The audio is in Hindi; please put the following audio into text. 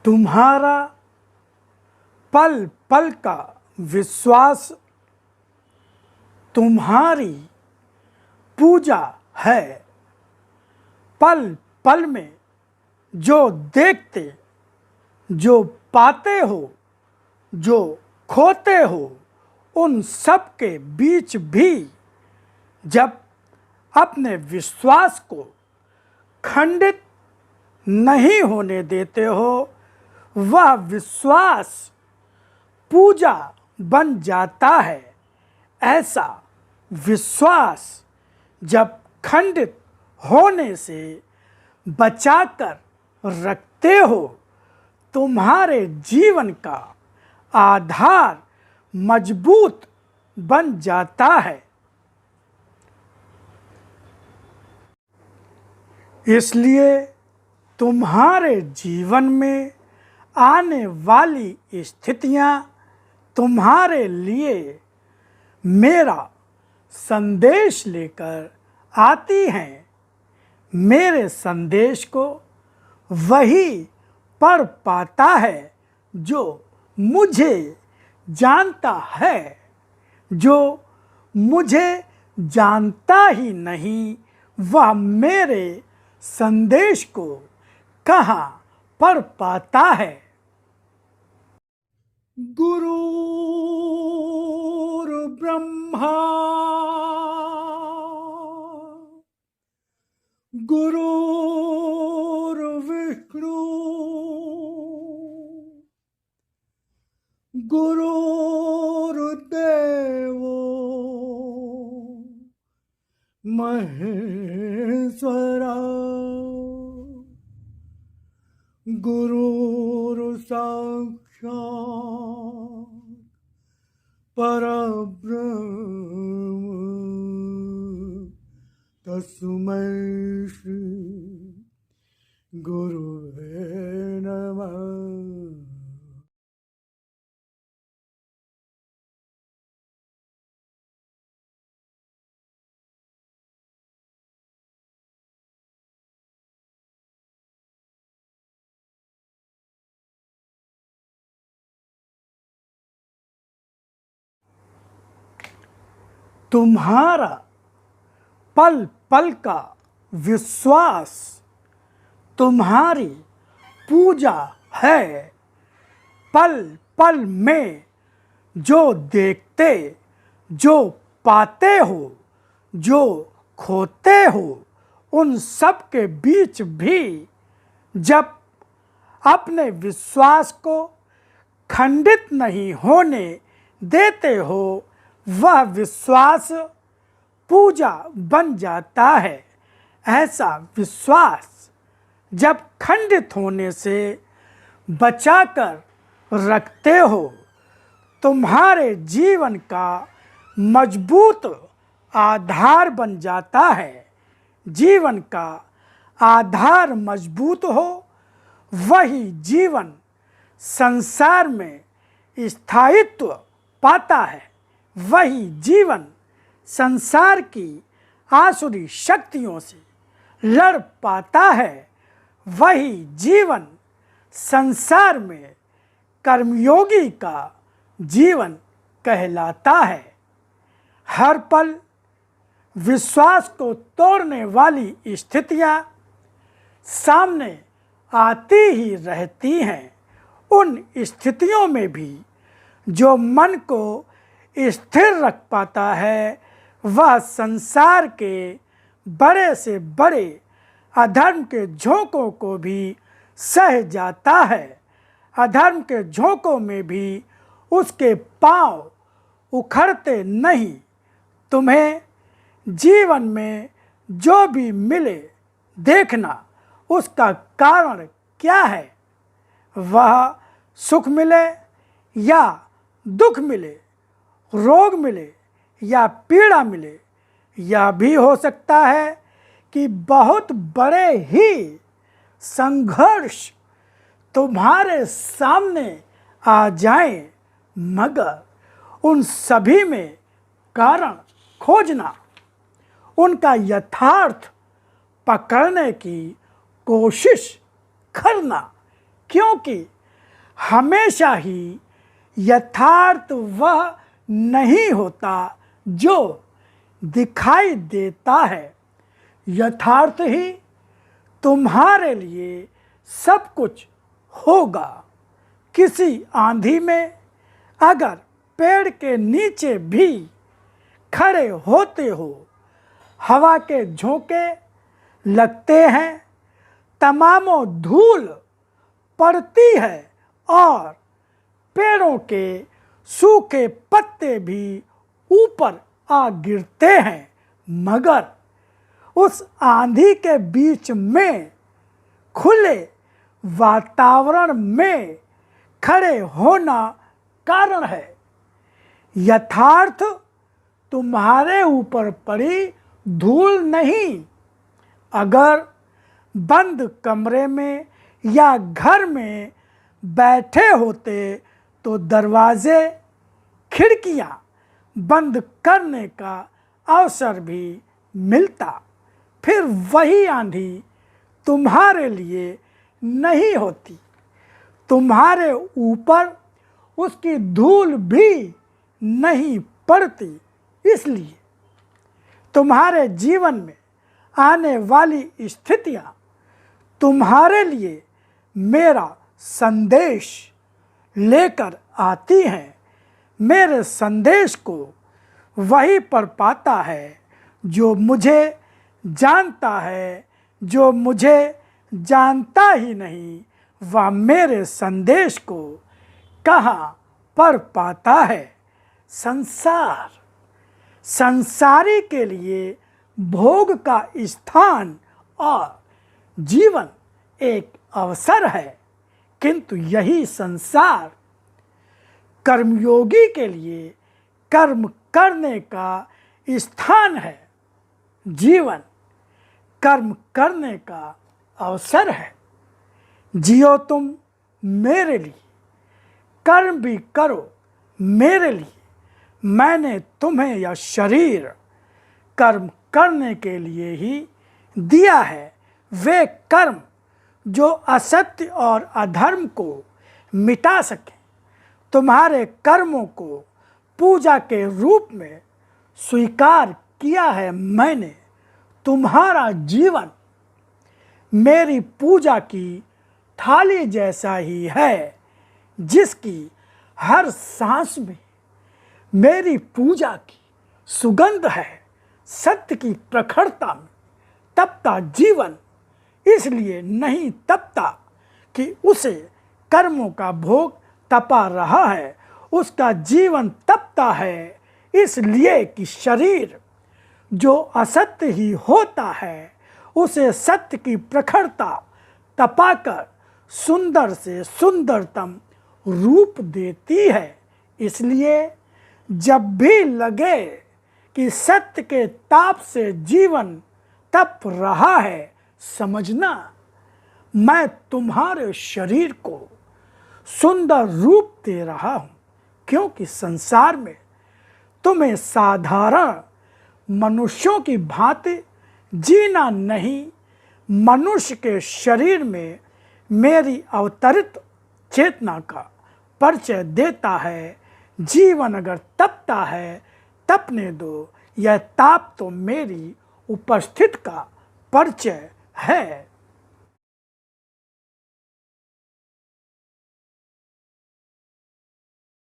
तुम्हारा पल पल का विश्वास तुम्हारी पूजा है। पल पल में जो देखते, जो पाते हो, जो खोते हो, उन सब के बीच भी जब अपने विश्वास को खंडित नहीं होने देते हो, वह विश्वास पूजा बन जाता है। ऐसा विश्वास जब खंडित होने से बचाकर रखते हो, तुम्हारे जीवन का आधार मजबूत बन जाता है। इसलिए तुम्हारे जीवन में आने वाली स्थितियां तुम्हारे लिए मेरा संदेश लेकर आती हैं। मेरे संदेश को वही पढ़ पाता है जो मुझे जानता है। जो मुझे जानता ही नहीं, वह मेरे संदेश को कहाँ पढ़ पाता है। गुरुर् ब्रह्मा गुरुर्विष्णु गुरुर्देवो महेश्वरा गुरुर्साक्षात् परब्रह्म तस्मै श्री गुरुवे नमः। तुम्हारा पल पल का विश्वास तुम्हारी पूजा है। पल पल में जो देखते, जो पाते हो, जो खोते हो, उन सब के बीच भी जब अपने विश्वास को खंडित नहीं होने देते हो, वह विश्वास पूजा बन जाता है। ऐसा विश्वास जब खंडित होने से बचाकर रखते हो, तुम्हारे जीवन का मजबूत आधार बन जाता है। जीवन का आधार मजबूत हो, वही जीवन संसार में स्थायित्व पाता है। वही जीवन संसार की आसुरी शक्तियों से लड़ पाता है। वही जीवन संसार में कर्मयोगी का जीवन कहलाता है। हर पल विश्वास को तोड़ने वाली स्थितियां सामने आती ही रहती हैं। उन स्थितियों में भी जो मन को स्थिर रख पाता है, वह संसार के बड़े से बड़े अधर्म के झोंकों को भी सह जाता है। अधर्म के झोंकों में भी उसके पांव उखड़ते नहीं। तुम्हें जीवन में जो भी मिले, देखना उसका कारण क्या है। वह सुख मिले या दुख मिले, रोग मिले या पीड़ा मिले, यह भी हो सकता है कि बहुत बड़े ही संघर्ष तुम्हारे सामने आ जाएं, मगर उन सभी में कारण खोजना, उनका यथार्थ पकड़ने की कोशिश करना, क्योंकि हमेशा ही यथार्थ वह नहीं होता जो दिखाई देता है। यथार्थ ही तुम्हारे लिए सब कुछ होगा। किसी आंधी में अगर पेड़ के नीचे भी खड़े होते हो, हवा के झोंके लगते हैं, तमामों धूल पड़ती है और पेड़ों के सूखे पत्ते भी ऊपर आ गिरते हैं, मगर उस आंधी के बीच में खुले वातावरण में खड़े होना कारण है। यथार्थ तुम्हारे ऊपर पड़ी धूल नहीं। अगर बंद कमरे में या घर में बैठे होते तो दरवाजे खिड़कियां बंद करने का अवसर भी मिलता, फिर वही आंधी तुम्हारे लिए नहीं होती। तुम्हारे ऊपर उसकी धूल भी नहीं पड़ती। इसलिए तुम्हारे जीवन में आने वाली स्थितियां तुम्हारे लिए मेरा संदेश लेकर आती हैं। मेरे संदेश को वही पढ़ पाता है जो मुझे जानता है। जो मुझे जानता ही नहीं, वह मेरे संदेश को कहाँ पढ़ पाता है। संसारी के लिए भोग का स्थान और जीवन एक अवसर है, किंतु यही संसार कर्मयोगी के लिए कर्म करने का स्थान है। जीवन कर्म करने का अवसर है। जियो तुम मेरे लिए, कर्म भी करो मेरे लिए। मैंने तुम्हें यह शरीर कर्म करने के लिए ही दिया है। वे कर्म जो असत्य और अधर्म को मिटा सकें। तुम्हारे कर्मों को पूजा के रूप में स्वीकार किया है मैंने। तुम्हारा जीवन मेरी पूजा की थाली जैसा ही है, जिसकी हर सांस में मेरी पूजा की सुगंध है। सत्य की प्रखरता में तपता जीवन इसलिए नहीं तपता कि उसे कर्मों का भोग तपा रहा है। उसका जीवन तपता है इसलिए कि शरीर जो असत्य ही होता है, उसे सत्य की प्रखरता तपाकर सुंदर से सुंदरतम रूप देती है। इसलिए जब भी लगे कि सत्य के ताप से जीवन तप रहा है, समझना मैं तुम्हारे शरीर को सुंदर रूप दे रहा हूँ, क्योंकि संसार में तुम्हें साधारण मनुष्यों की भांति जीना नहीं। मनुष्य के शरीर में मेरी अवतरित चेतना का परिचय देता है। जीवन अगर तपता है, तपने दो। यह ताप तो मेरी उपस्थिति का परिचय है।